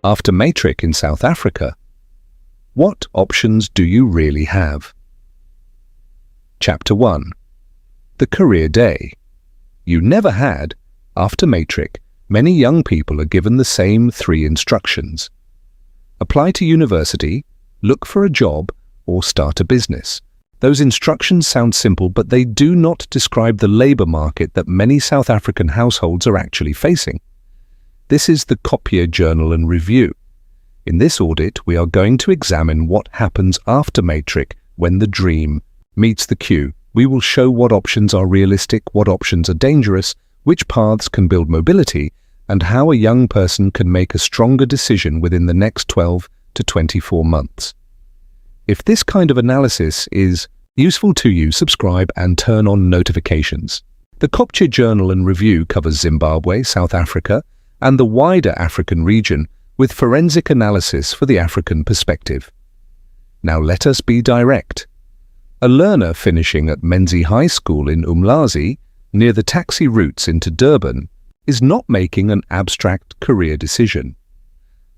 After Matric in South Africa, what options do you really have? Chapter 1. The Career Day. You never had. After Matric, many young people are given the same 3 instructions. Apply to university, look for a job, or start a business. Those instructions sound simple, but they do not describe the labor market that many South African households are actually facing. This is the Kopje Journal and Review. In this audit, we are going to examine what happens after Matric when the dream meets the queue. We will show what options are realistic, what options are dangerous, which paths can build mobility, and how a young person can make a stronger decision within the next 12 to 24 months. If this kind of analysis is useful to you, subscribe and turn on notifications. The Kopje Journal and Review covers Zimbabwe, South Africa, and the wider African region with forensic analysis for the African perspective. Now let us be direct. A learner finishing at Menzie High School in Umlazi, near the taxi routes into Durban, is not making an abstract career decision.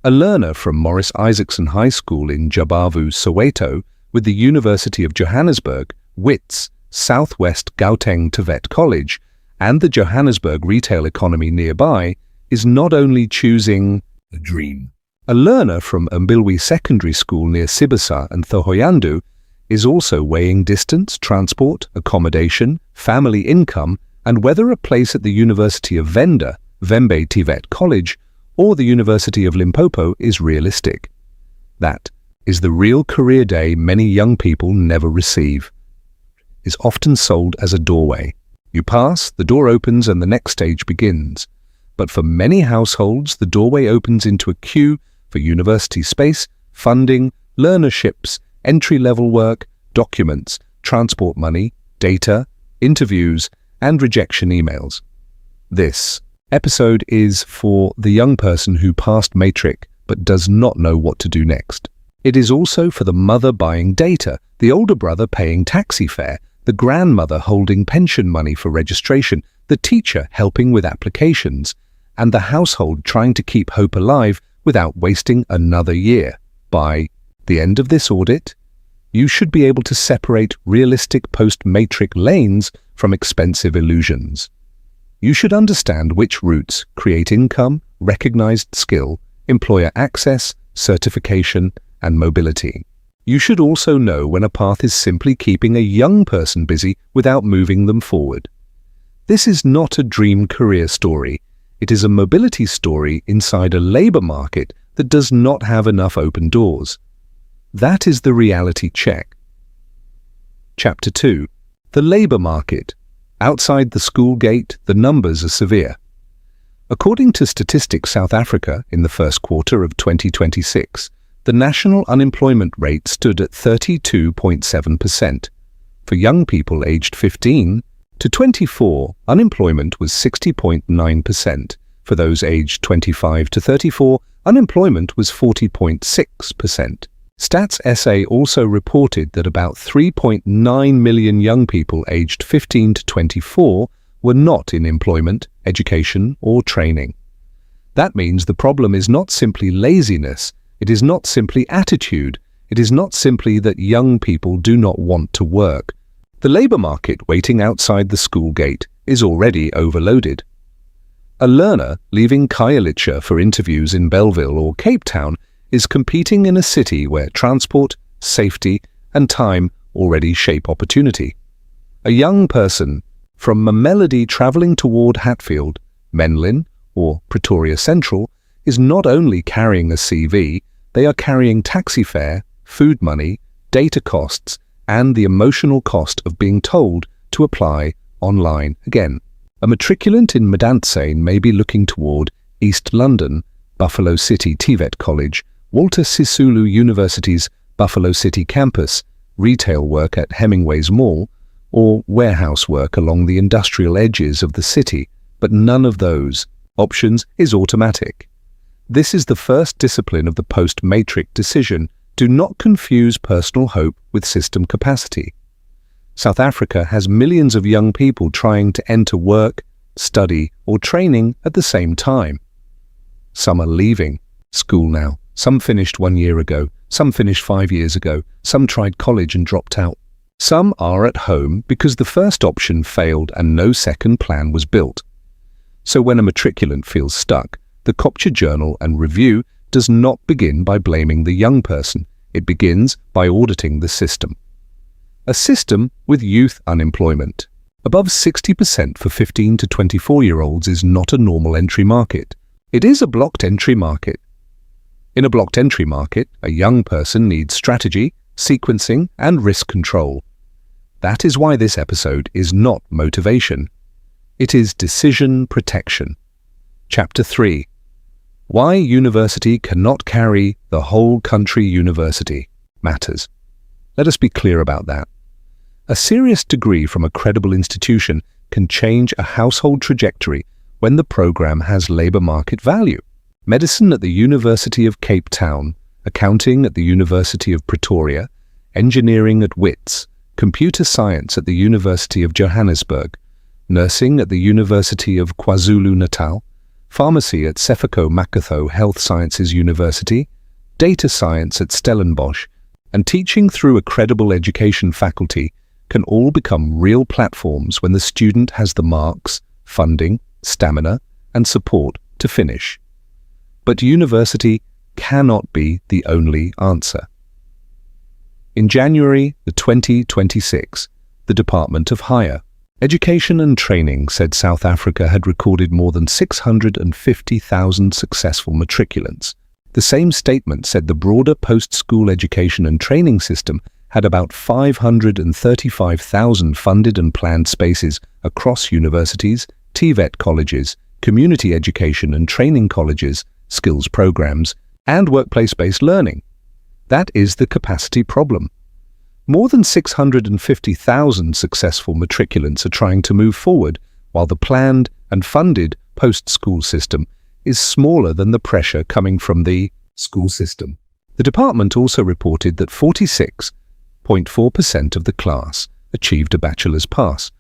A learner from Morris Isaacson High School in Jabavu, Soweto, with the University of Johannesburg, WITS, Southwest Gauteng TVET College, and the Johannesburg retail economy nearby, is not only choosing a dream. A learner from Mbilwi Secondary School near Sibasa and Thohoyandou is also weighing distance, transport, accommodation, family income, and whether a place at the University of Venda, Vembe TVET College, or the University of Limpopo is realistic. That is the real career day many young people never receive. It is often sold as a doorway. You pass, the door opens, and the next stage begins. But for many households, the doorway opens into a queue for university space, funding, learnerships, entry-level work, documents, transport money, data, interviews, and rejection emails. This episode is for the young person who passed Matric but does not know what to do next. It is also for the mother buying data, the older brother paying taxi fare, the grandmother holding pension money for registration, the teacher helping with applications, and the household trying to keep hope alive without wasting another year. By the end of this audit, you should be able to separate realistic post-matric lanes from expensive illusions. You should understand which routes create income, recognized skill, employer access, certification, and mobility. You should also know when a path is simply keeping a young person busy without moving them forward. This is not a dream career story. It is a mobility story inside a labor market that does not have enough open doors. That is the reality check. Chapter 2. The labor market. Outside the school gate, the numbers are severe. According to Statistics South Africa, in the first quarter of 2026, the national unemployment rate stood at 32.7%. For young people aged 15 to 24, unemployment was 60.9%. For those aged 25 to 34, unemployment was 40.6%. Stats SA also reported that about 3.9 million young people aged 15 to 24 were not in employment, education, or training. That means the problem is not simply laziness, it is not simply attitude, it is not simply that young people do not want to work. The labor market waiting outside the school gate is already overloaded. A learner leaving Khayelitsha for interviews in Bellville or Cape Town is competing in a city where transport, safety, and time already shape opportunity. A young person from Mamelodi traveling toward Hatfield, Menlyn, or Pretoria Central is not only carrying a CV, they are carrying taxi fare, food money, data costs, and the emotional cost of being told to apply online again. A matriculant in Medantsane may be looking toward East London, Buffalo City TVET College, Walter Sisulu University's Buffalo City campus, retail work at Hemingway's Mall, or warehouse work along the industrial edges of the city, but none of those options is automatic. This is the first discipline of the post-matric decision. Do not confuse personal hope with system capacity. South Africa has millions of young people trying to enter work, study, or training at the same time. Some are leaving, school now. Some finished 1 year ago, some finished 5 years ago, some tried college and dropped out. Some are at home because the first option failed and no second plan was built. So when a matriculant feels stuck, the Kopje Journal and review does not begin by blaming the young person. It begins by auditing the system. A system with youth unemployment. Above 60% for 15 to 24-year-olds is not a normal entry market. It is a blocked entry market. In a blocked entry market, a young person needs strategy, sequencing, and risk control. That is why this episode is not motivation. It is decision protection. Chapter 3. Why university cannot carry the whole country university matters. Let us be clear about that. A serious degree from a credible institution can change a household trajectory when the program has labor market value. Medicine at the University of Cape Town, accounting at the University of Pretoria, engineering at Wits, computer science at the University of Johannesburg, nursing at the University of KwaZulu-Natal, pharmacy at Sefako Makatho Health Sciences University, data science at Stellenbosch, and teaching through a credible education faculty can all become real platforms when the student has the marks, funding, stamina, and support to finish. But university cannot be the only answer. In January 2026, the Department of Higher Education and Training said South Africa had recorded more than 650,000 successful matriculants. The same statement said the broader post-school education and training system had about 535,000 funded and planned spaces across universities, TVET colleges, community education and training colleges, skills programs, and workplace-based learning. That is the capacity problem. More than 650,000 successful matriculants are trying to move forward, while the planned and funded post-school system is smaller than the pressure coming from the school system. The department also reported that 46.4% of the class achieved a bachelor's pass,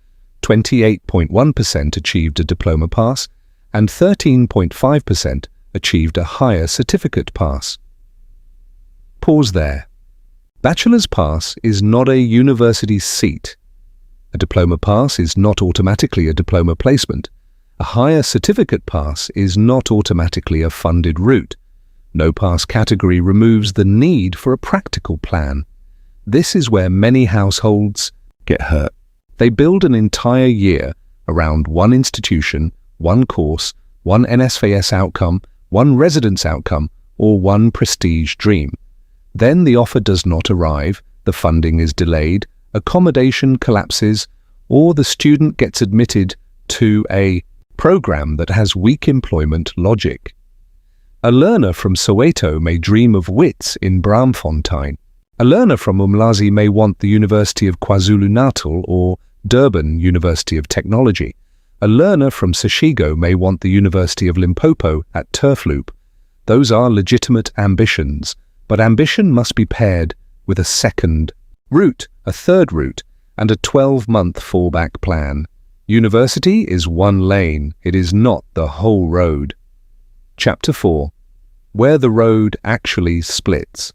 28.1% achieved a diploma pass, and 13.5% achieved a higher certificate pass. Pause there. Bachelor's pass is not a university seat. A diploma pass is not automatically a diploma placement. A higher certificate pass is not automatically a funded route. No pass category removes the need for a practical plan. This is where many households get hurt. They build an entire year around one institution, one course, one NSFAS outcome, one residence outcome, or one prestige dream. Then the offer does not arrive, the funding is delayed, accommodation collapses, or the student gets admitted to a program that has weak employment logic. A learner from Soweto may dream of Wits in Braamfontein. A learner from Umlazi may want the University of KwaZulu-Natal or Durban University of Technology. A learner from Seshigo may want the University of Limpopo at Turfloop. Those are legitimate ambitions, but ambition must be paired with a second route, a third route, and a 12-month fallback plan. University is one lane, it is not the whole road. Chapter 4. Where the road actually splits.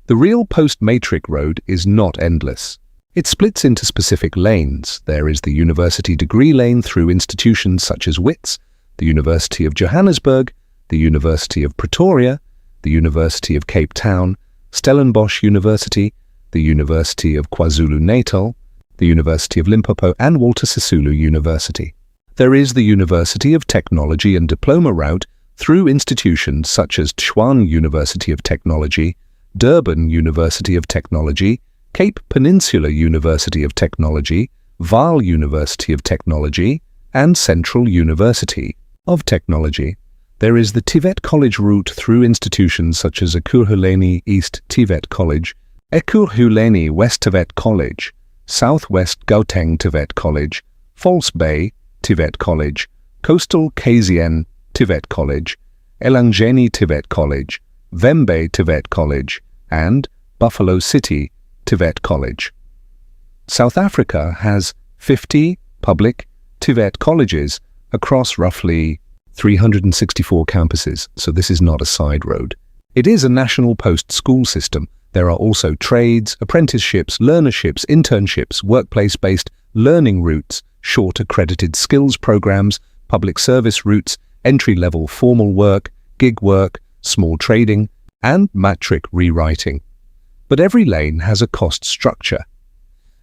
The real Post-Matric road is not endless. It splits into specific lanes. There is the university degree lane through institutions such as Wits, the University of Johannesburg, the University of Pretoria, the University of Cape Town, Stellenbosch University, the University of KwaZulu-Natal, the University of Limpopo, and Walter Sisulu University. There is the University of Technology and Diploma route through institutions such as Tshwane University of Technology, Durban University of Technology, Cape Peninsula University of Technology, Vaal University of Technology, and Central University of Technology. There is the TVET College route through institutions such as Ekurhuleni East TVET College, Ekurhuleni West TVET College, Southwest Gauteng TVET College, False Bay TVET College, Coastal KZN TVET College, Elangeni TVET College, Vembe TVET College, and Buffalo City TVET College. South Africa has 50 public TVET colleges across roughly 364 campuses, so this is not a side road. It is a national post-school system. There are also trades, apprenticeships, learnerships, internships, workplace-based learning routes, short accredited skills programs, public service routes, entry-level formal work, gig work, small trading, and matric rewriting. But every lane has a cost structure.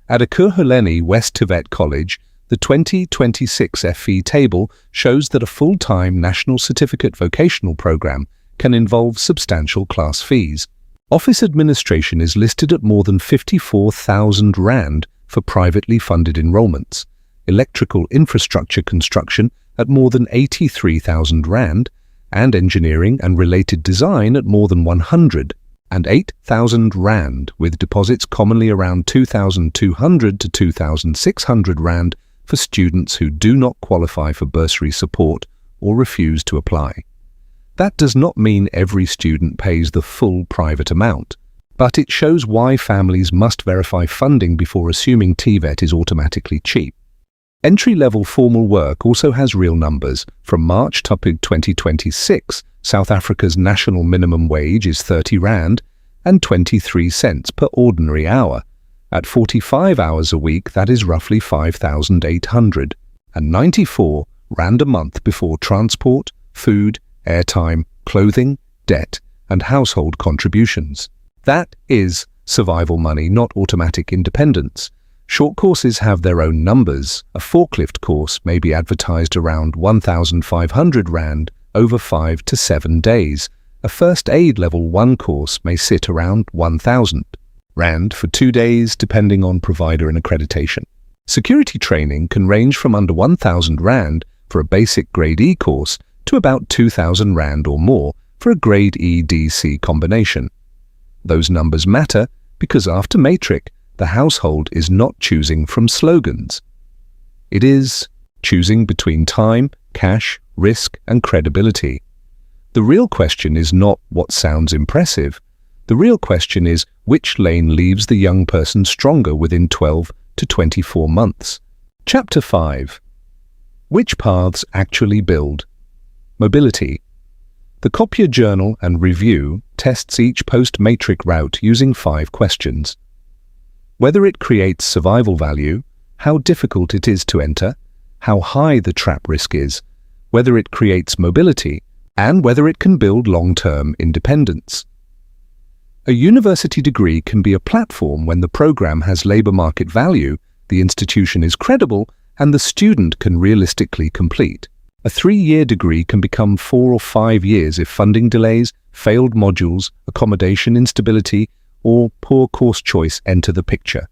At Akurhuleni West Tibet College, the 2026 FE table shows that a full-time National Certificate vocational program can involve substantial class fees. Office administration is listed at more than 54,000 Rand for privately funded enrollments, electrical infrastructure construction at more than 83,000 Rand, and engineering and related design at more than 108,000 Rand, with deposits commonly around 2,200 to 2,600 Rand for students who do not qualify for bursary support or refuse to apply. That does not mean every student pays the full private amount, but it shows why families must verify funding before assuming TVET is automatically cheap. Entry-level formal work also has real numbers. From March to 2026, South Africa's national minimum wage is 30 Rand and 23 cents per ordinary hour. At 45 hours a week, that is roughly 5,800 and 94 Rand a month before transport, food, airtime, clothing, debt, and household contributions. That is survival money, not automatic independence. Short courses have their own numbers. A forklift course may be advertised around 1,500 Rand over 5 to 7 days. A first aid level 1 course may sit around 1,000 Rand for 2 days, depending on provider and accreditation. Security training can range from under 1,000 Rand for a basic grade E course to about 2,000 Rand or more for a grade E-DC combination. Those numbers matter because after Matric, the household is not choosing from slogans. It is choosing between time, cash, risk, and credibility. The real question is not what sounds impressive. The real question is which lane leaves the young person stronger within 12 to 24 months. Chapter 5. Which paths actually build? Mobility. The Kopje Journal and Review tests each post-matric route using 5 questions. Whether it creates survival value, how difficult it is to enter, how high the trap risk is, whether it creates mobility, and whether it can build long-term independence. A university degree can be a platform when the program has labor market value, the institution is credible, and the student can realistically complete. A 3-year degree can become 4 or 5 years if funding delays, failed modules, accommodation instability, or poor course choice enter the picture.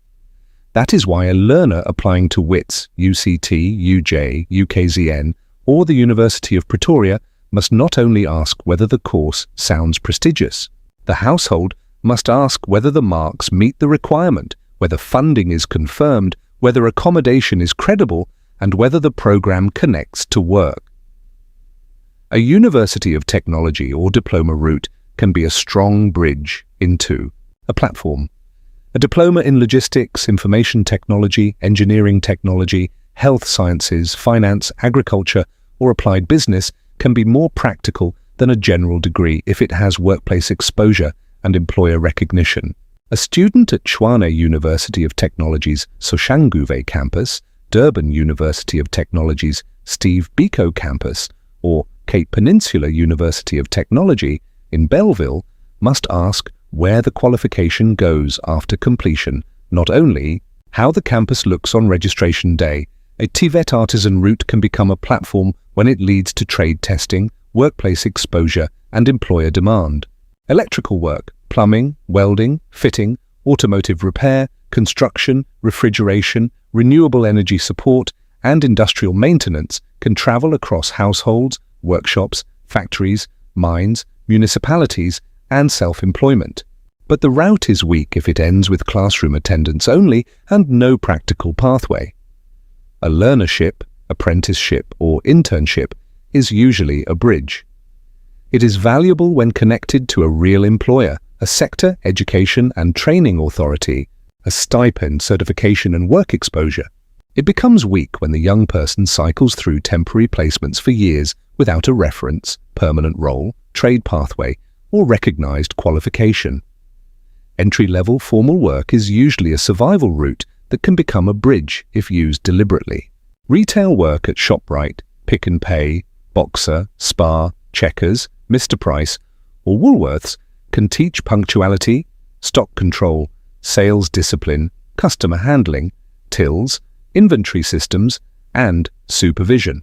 That is why a learner applying to WITS, UCT, UJ, UKZN, or the University of Pretoria must not only ask whether the course sounds prestigious. The household must ask whether the marks meet the requirement, whether funding is confirmed, whether accommodation is credible, and whether the program connects to work. A University of Technology or diploma route can be a strong bridge into a platform. A diploma in logistics, information technology, engineering technology, health sciences, finance, agriculture, or applied business can be more practical than a general degree if it has workplace exposure and employer recognition. A student at Tshwane University of Technology's Soshanguve campus, Durban University of Technology's Steve Biko campus, or Cape Peninsula University of Technology in Bellville must ask where the qualification goes after completion, not only how the campus looks on registration day. A TVET artisan route can become a platform when it leads to trade testing, workplace exposure, and employer demand. Electrical work, plumbing, welding, fitting, automotive repair, construction, refrigeration, renewable energy support, and industrial maintenance can travel across households, workshops, factories, mines, municipalities, and self-employment. But the route is weak if it ends with classroom attendance only and no practical pathway. A learnership, apprenticeship, or internship is usually a bridge. It is valuable when connected to a real employer, a sector, education, and training authority, a stipend, certification, and work exposure. It becomes weak when the young person cycles through temporary placements for years without a reference, permanent role, trade pathway, or recognized qualification. Entry-level formal work is usually a survival route that can become a bridge if used deliberately. Retail work at ShopRite, Pick n Pay, Boxer, Spar, Checkers, Mr. Price, or Woolworths can teach punctuality, stock control, sales discipline, customer handling, tills, inventory systems, and supervision.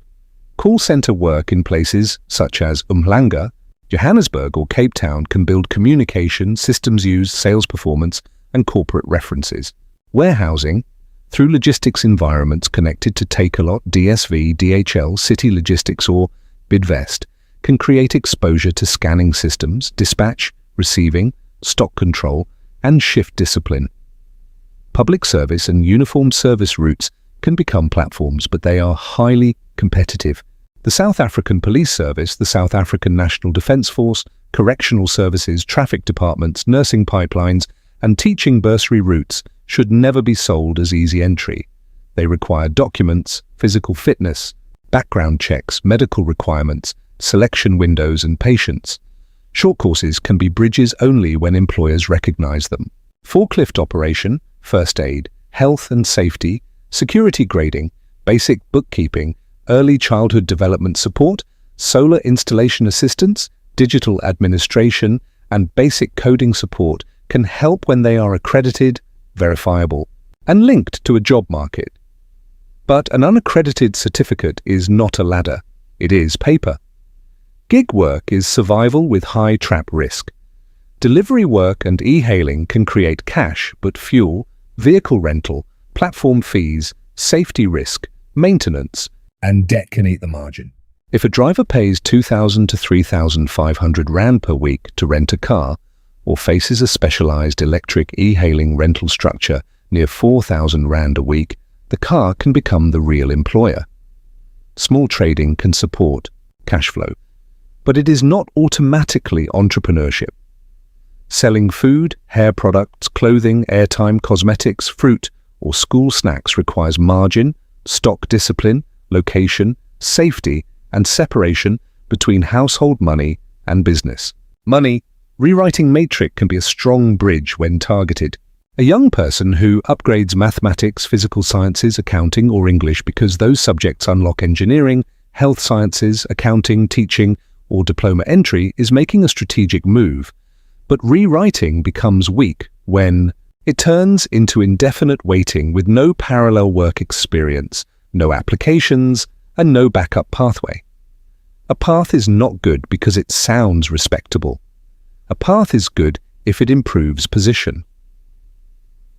Call center work in places such as Umhlanga, Johannesburg, or Cape Town can build communication, systems use, sales performance, and corporate references. Warehousing, through logistics environments connected to Takealot, DSV, DHL, City Logistics, or Bidvest, can create exposure to scanning systems, dispatch, receiving, stock control, and shift discipline. Public service and uniformed service routes can become platforms, but they are highly competitive. The South African Police Service, the South African National Defence Force, correctional services, traffic departments, nursing pipelines, and teaching bursary routes should never be sold as easy entry. They require documents, physical fitness, background checks, medical requirements, selection windows, and patience. Short courses can be bridges only when employers recognize them. Forklift operation, first aid, health and safety, security grading, basic bookkeeping, early childhood development support, solar installation assistance, digital administration, and basic coding support can help when they are accredited, verifiable, and linked to a job market. But an unaccredited certificate is not a ladder. It is paper. Gig work is survival with high trap risk. Delivery work and e-hailing can create cash, but fuel, vehicle rental, platform fees, safety risk, maintenance, and debt can eat the margin. If a driver pays 2,000 to 3,500 Rand per week to rent a car, or faces a specialized electric e-hailing rental structure near 4,000 Rand a week, the car can become the real employer. Small trading can support cash flow, but it is not automatically entrepreneurship. Selling food, hair products, clothing, airtime, cosmetics, fruit, or school snacks requires margin, stock discipline, location, safety, and separation between household money and business. Money, rewriting Matric can be a strong bridge when targeted. A young person who upgrades mathematics, physical sciences, accounting, or English because those subjects unlock engineering, health sciences, accounting, teaching, or diploma entry is making a strategic move. But rewriting becomes weak when it turns into indefinite waiting with no parallel work experience, no applications, and no backup pathway. A path is not good because it sounds respectable. A path is good if it improves position.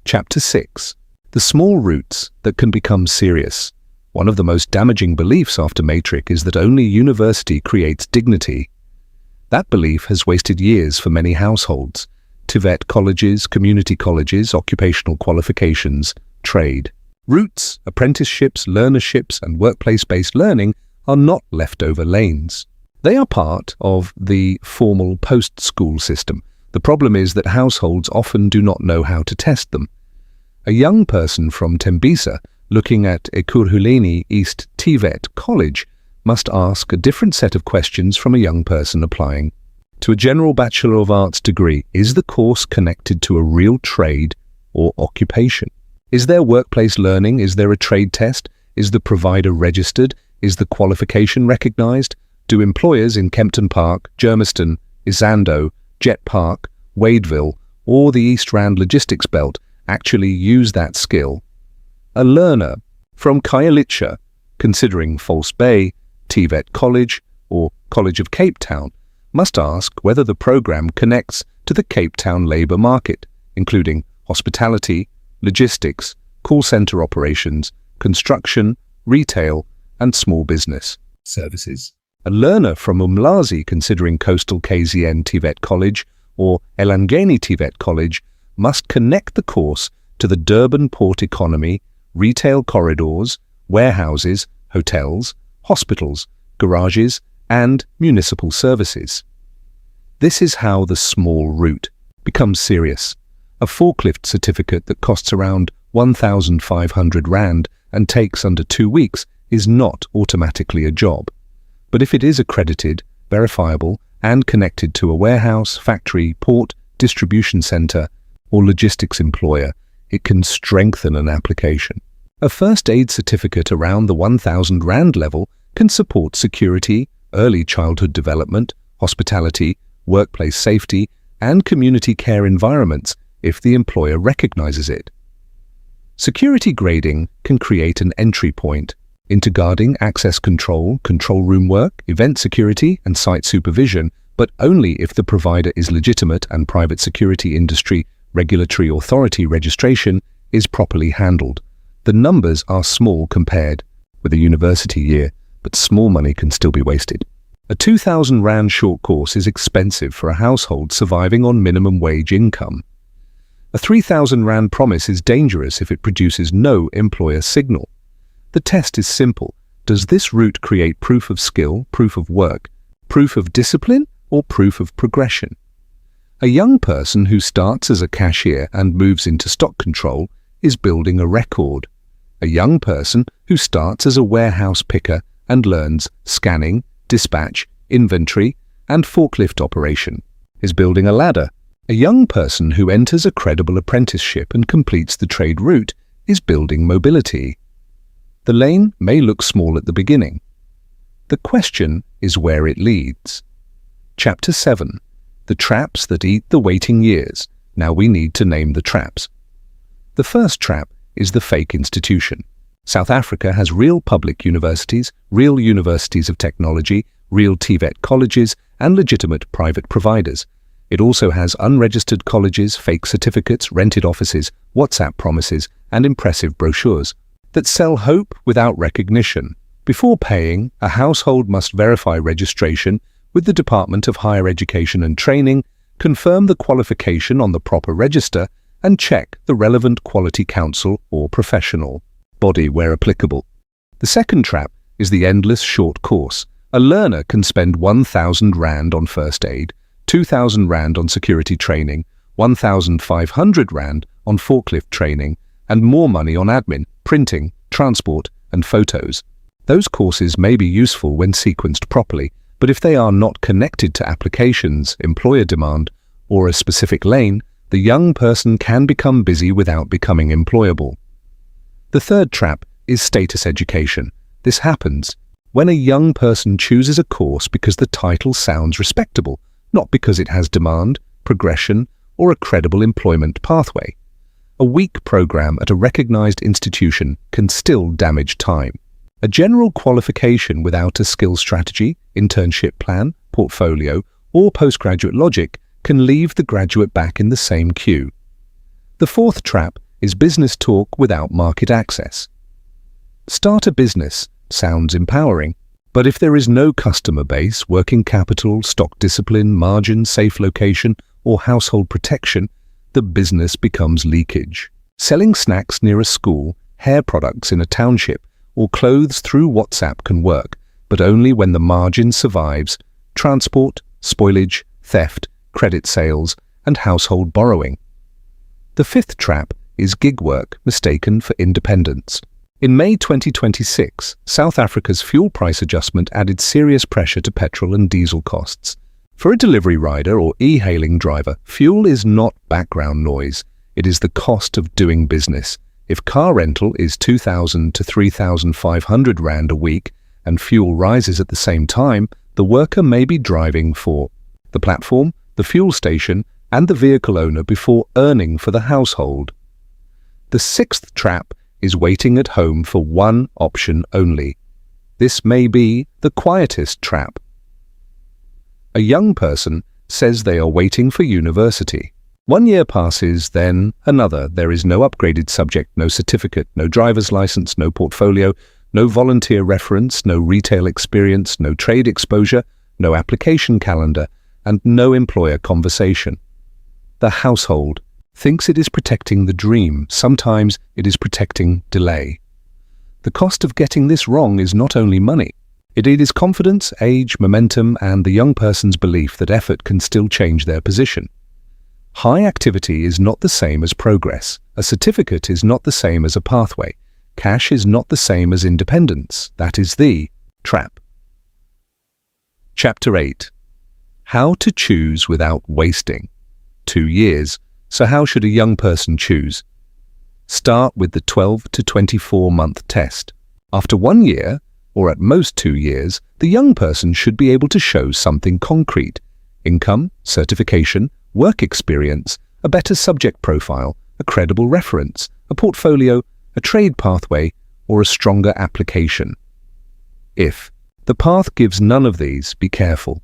Chapter 6. The small routes that can become serious. One of the most damaging beliefs after Matric is that only university creates dignity. That belief has wasted years for many households. TVET colleges, community colleges, occupational qualifications, trade. Routes, apprenticeships, learnerships, and workplace-based learning are not leftover lanes. They are part of the formal post-school system. The problem is that households often do not know how to test them. A young person from Tembisa looking at Ekurhuleni East TVET College must ask a different set of questions from a young person applying to a general Bachelor of Arts degree. Is the course connected to a real trade or occupation? Is there workplace learning? Is there a trade test? Is the provider registered? Is the qualification recognized? Do employers in Kempton Park, Germiston, Isando, Jet Park, Wadeville, or the East Rand Logistics Belt actually use that skill? A learner from Khayelitsha, considering False Bay, TVET College, or College of Cape Town, must ask whether the program connects to the Cape Town labour market, including hospitality, logistics, call centre operations, construction, retail, and small business services. A learner from Umlazi considering Coastal KZN TVET College or Elangeni TVET College must connect the course to the Durban port economy, retail corridors, warehouses, hotels, hospitals, garages, and municipal services. This is how the small route becomes serious. A forklift certificate that costs around R1,500 and takes under 2 weeks is not automatically a job. But if it is accredited, verifiable, and connected to a warehouse, factory, port, distribution center, or logistics employer, it can strengthen an application. A first aid certificate around the R1,000 level can support security, early childhood development, hospitality, workplace safety, and community care environments if the employer recognizes it. Security grading can create an entry point into guarding, access control, control room work, event security, and site supervision, but only if the provider is legitimate and private security industry regulatory authority registration is properly handled. The numbers are small compared with a university year, but small money can still be wasted. A R2,000 short course is expensive for a household surviving on minimum wage income. A R3,000 promise is dangerous if it produces no employer signal. The test is simple. Does this route create proof of skill, proof of work, proof of discipline, or proof of progression? A young person who starts as a cashier and moves into stock control is building a record. A young person who starts as a warehouse picker and learns scanning, dispatch, inventory, and forklift operation is building a ladder. A young person who enters a credible apprenticeship and completes the trade route is building mobility. The lane may look small at the beginning. The question is where it leads. Chapter 7. The traps that eat the waiting years. Now we need to name the traps. The first trap is the fake institution. South Africa has real public universities, real universities of technology, real TVET colleges, and legitimate private providers. It also has unregistered colleges, fake certificates, rented offices, WhatsApp promises, and impressive brochures that sell hope without recognition. Before paying, a household must verify registration with the Department of Higher Education and Training, confirm the qualification on the proper register, and check the relevant quality council or professional body where applicable. The second trap is the endless short course. A learner can spend R1,000 on first aid, R2,000 on security training, R1,500 on forklift training, and more money on admin, printing, transport, and photos. Those courses may be useful when sequenced properly, but if they are not connected to applications, employer demand, or a specific lane, the young person can become busy without becoming employable. The third trap is status education. This happens when a young person chooses a course because the title sounds respectable, not because it has demand, progression, or a credible employment pathway. A weak program at a recognized institution can still damage time. A general qualification without a skill strategy, internship plan, portfolio, or postgraduate logic can leave the graduate back in the same queue. The fourth trap is business talk without market access. Start a business sounds empowering, but if there is no customer base, working capital, stock discipline, margin, safe location, or household protection, the business becomes leakage. Selling snacks near a school, hair products in a township, or clothes through WhatsApp can work, but only when the margin survives transport, spoilage, theft, credit sales, and household borrowing. The fifth trap is gig work mistaken for independence. In May 2026, South Africa's fuel price adjustment added serious pressure to petrol and diesel costs. For a delivery rider or e-hailing driver, fuel is not background noise. It is the cost of doing business. If car rental is R2,000 to R3,500 a week and fuel rises at the same time, the worker may be driving for the platform, the fuel station, and the vehicle owner before earning for the household. The sixth trap is waiting at home for one option only. This may be the quietest trap. A young person says they are waiting for university. 1 year passes, then another. There is no upgraded subject, no certificate, no driver's license, no portfolio, no volunteer reference, no retail experience, no trade exposure, no application calendar, and no employer conversation. The household thinks it is protecting the dream. Sometimes it is protecting delay. The cost of getting this wrong is not only money. It is confidence, age, momentum, and the young person's belief that effort can still change their position. High activity is not the same as progress. A certificate is not the same as a pathway. Cash is not the same as independence. That is the trap. Chapter 8. How to choose without wasting. 2 years. So how should a young person choose? Start with the 12 to 24-month test. After 1 year, or at most 2 years, the young person should be able to show something concrete: income, certification, work experience, a better subject profile, a credible reference, a portfolio, a trade pathway, or a stronger application. If the path gives none of these, be careful.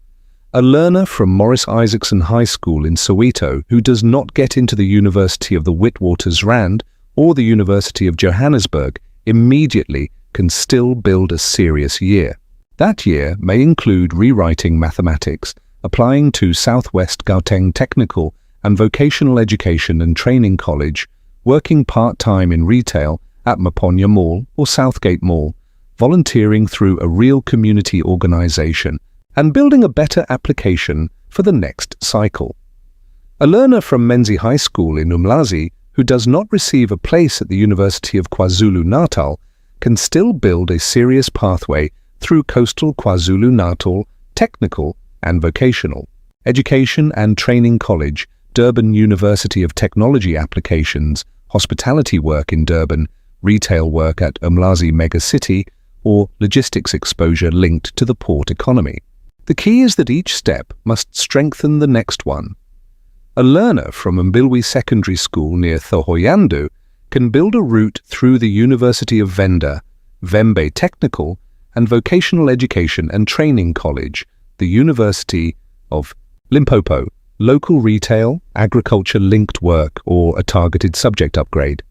A learner from Morris Isaacson High School in Soweto who does not get into the University of the Witwatersrand or the University of Johannesburg immediately can still build a serious year. That year may include rewriting mathematics, applying to Southwest Gauteng Technical and Vocational Education and Training College, working part-time in retail at Maponya Mall or Southgate Mall, volunteering through a real community organization, and building a better application for the next cycle. A learner from Menzi High School in Umlazi who does not receive a place at the University of KwaZulu-Natal can still build a serious pathway through Coastal KwaZulu-Natal Technical and Vocational Education and Training College, Durban University of Technology Applications, hospitality work in Durban, retail work at Umlazi Megacity, or logistics exposure linked to the port economy. The key is that each step must strengthen the next one. A learner from Mbilwi Secondary School near Thohoyandou can build a route through the University of Venda, Vembe Technical and Vocational Education and Training College, the University of Limpopo, local retail, agriculture-linked work, or a targeted subject upgrade.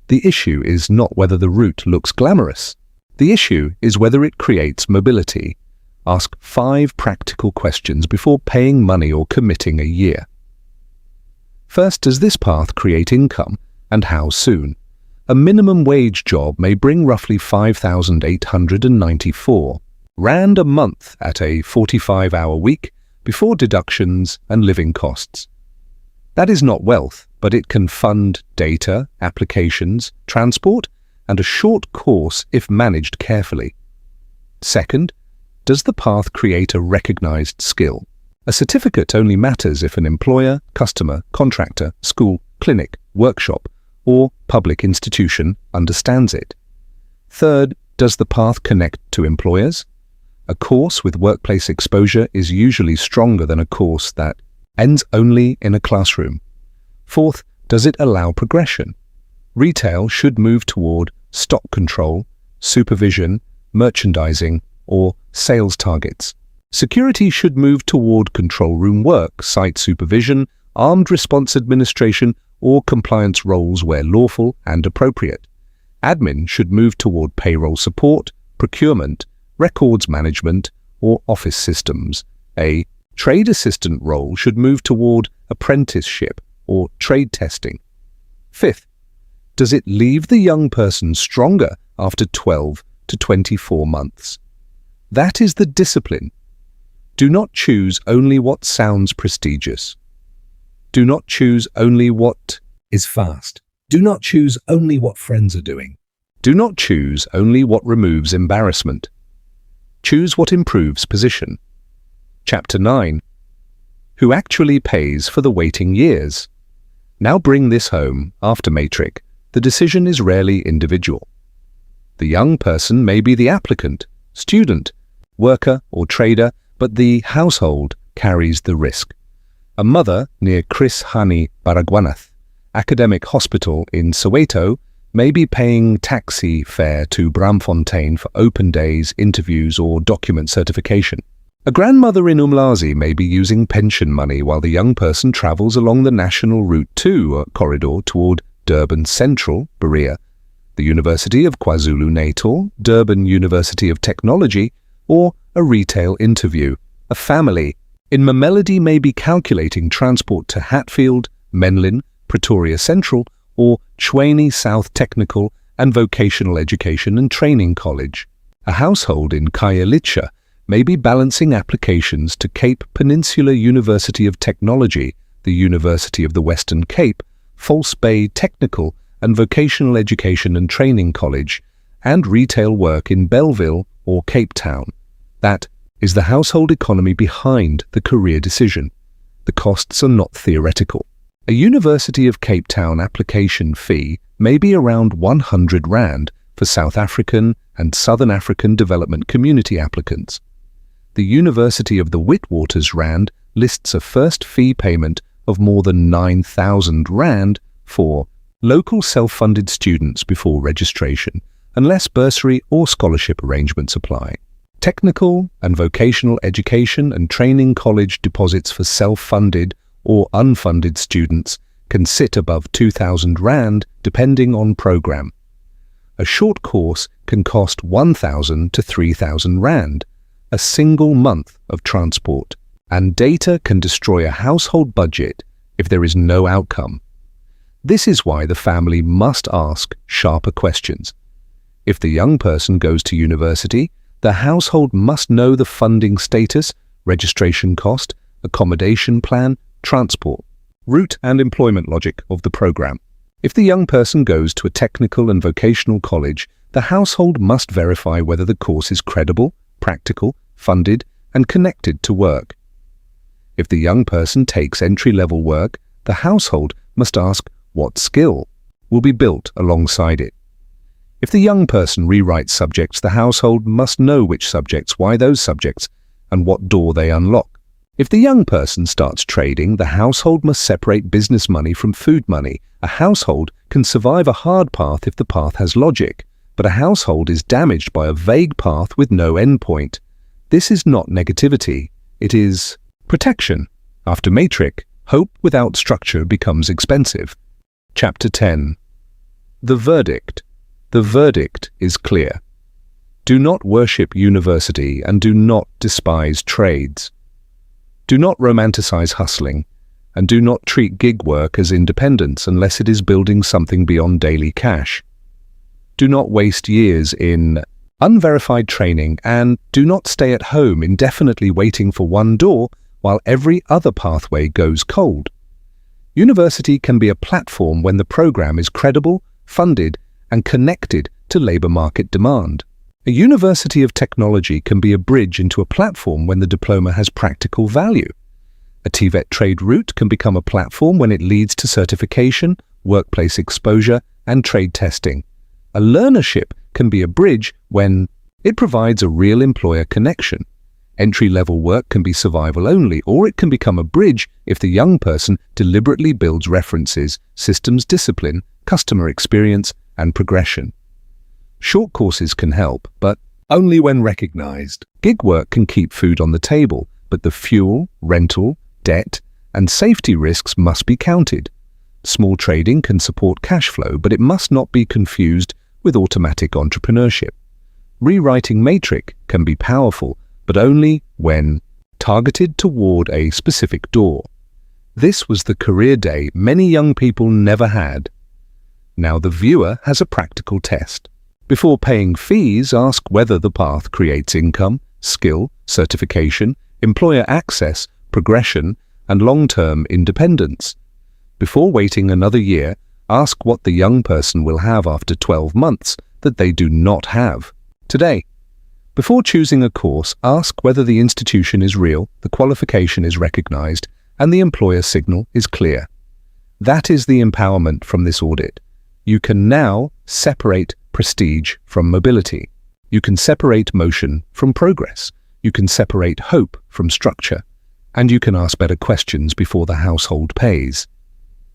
The issue is not whether the route looks glamorous. The issue is whether it creates mobility. Ask 5 practical questions before paying money or committing a year. First, does this path create income, and how soon? A minimum wage job may bring roughly 5,894 rand a month at a 45-hour week before deductions and living costs. That is not wealth, but it can fund data, applications, transport, and a short course if managed carefully. Second, does the path create a recognized skill? A certificate only matters if an employer, customer, contractor, school, clinic, workshop, or public institution understands it. Third, does the path connect to employers? A course with workplace exposure is usually stronger than a course that ends only in a classroom. Fourth, does it allow progression? Retail should move toward stock control, supervision, merchandising, or sales targets. Security should move toward control room work, site supervision, armed response administration, or compliance roles where lawful and appropriate. Admin should move toward payroll support, procurement, records management, or office systems. A trade assistant role should move toward apprenticeship or trade testing. Fifth, does it leave the young person stronger after 12 to 24 months? That is the discipline. Do not choose only what sounds prestigious. Do not choose only what is fast. Do not choose only what friends are doing. Do not choose only what removes embarrassment. Choose what improves position. Chapter 9. Who actually pays for the waiting years? Now bring this home. After Matric, the decision is rarely individual. The young person may be the applicant, student, worker or trader, but the household carries the risk. A mother near Chris Hani Baragwanath Academic Hospital in Soweto may be paying taxi fare to Braamfontein for open days, interviews or document certification. A grandmother in Umlazi may be using pension money while the young person travels along the National Route 2 corridor toward Durban Central, Berea, the University of KwaZulu-Natal, Durban University of Technology, or a retail interview. A family in Mamelodi may be calculating transport to Hatfield, Menlyn, Pretoria Central, or Chweni South Technical and Vocational Education and Training College. A household in Khayelitsha may be balancing applications to Cape Peninsula University of Technology, the University of the Western Cape, False Bay Technical and Vocational Education and Training College, and retail work in Belleville or Cape Town. That is the household economy behind the career decision. The costs are not theoretical. A University of Cape Town application fee may be around 100 Rand for South African and Southern African Development Community applicants. The University of the Witwatersrand Rand lists a first fee payment of more than 9,000 Rand for local self-funded students before registration, unless bursary or scholarship arrangements apply. Technical and vocational education and training college deposits for self-funded or unfunded students can sit above 2,000 Rand depending on program. A short course can cost 1,000 to 3,000 Rand, a single month of transport, and data can destroy a household budget if there is no outcome. This is why the family must ask sharper questions. If the young person goes to university, the household must know the funding status, registration cost, accommodation plan, transport, route and employment logic of the program. If the young person goes to a technical and vocational college, the household must verify whether the course is credible, practical, funded, and connected to work. If the young person takes entry-level work, the household must ask what skill will be built alongside it. If the young person rewrites subjects, the household must know which subjects, why those subjects, and what door they unlock. If the young person starts trading, the household must separate business money from food money. A household can survive a hard path if the path has logic, but a household is damaged by a vague path with no endpoint. This is not negativity, it is protection. After Matric, hope without structure becomes expensive. Chapter 10. The verdict. The verdict is clear. Do not worship university and do not despise trades. Do not romanticize hustling, and do not treat gig work as independence unless it is building something beyond daily cash. Do not waste years in unverified training, and do not stay at home indefinitely waiting for one door while every other pathway goes cold. University can be a platform when the program is credible, funded, and connected to labor market demand. A university of technology can be a bridge into a platform when the diploma has practical value. A TVET trade route can become a platform when it leads to certification, workplace exposure, and trade testing. A learnership can be a bridge when it provides a real employer connection. Entry-level work can be survival only, or it can become a bridge if the young person deliberately builds references, systems discipline, customer experience, and progression. Short courses can help, but only when recognized. Gig work can keep food on the table, but the fuel, rental, debt, and safety risks must be counted. Small trading can support cash flow, but it must not be confused with automatic entrepreneurship. Rewriting Matric can be powerful, but only when targeted toward a specific door. This was the career day many young people never had. Now the viewer has a practical test. Before paying fees, ask whether the path creates income, skill, certification, employer access, progression, and long-term independence. Before waiting another year, ask what the young person will have after 12 months that they do not have today. Before choosing a course, ask whether the institution is real, the qualification is recognized, and the employer signal is clear. That is the empowerment from this audit. You can now separate prestige from mobility. You can separate motion from progress. You can separate hope from structure. And you can ask better questions before the household pays.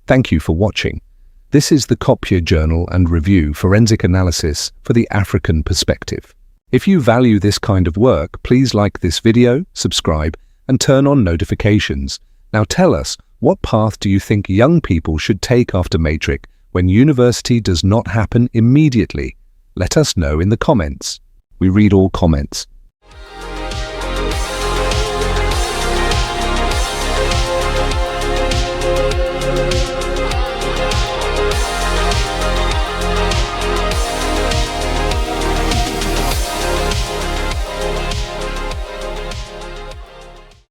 Thank you for watching. This is the Kopje Journal and Review Forensic Analysis for the African Perspective. If you value this kind of work, please like this video, subscribe, and turn on notifications. Now tell us, what path do you think young people should take after Matric when university does not happen immediately? Let us know in the comments. We read all comments.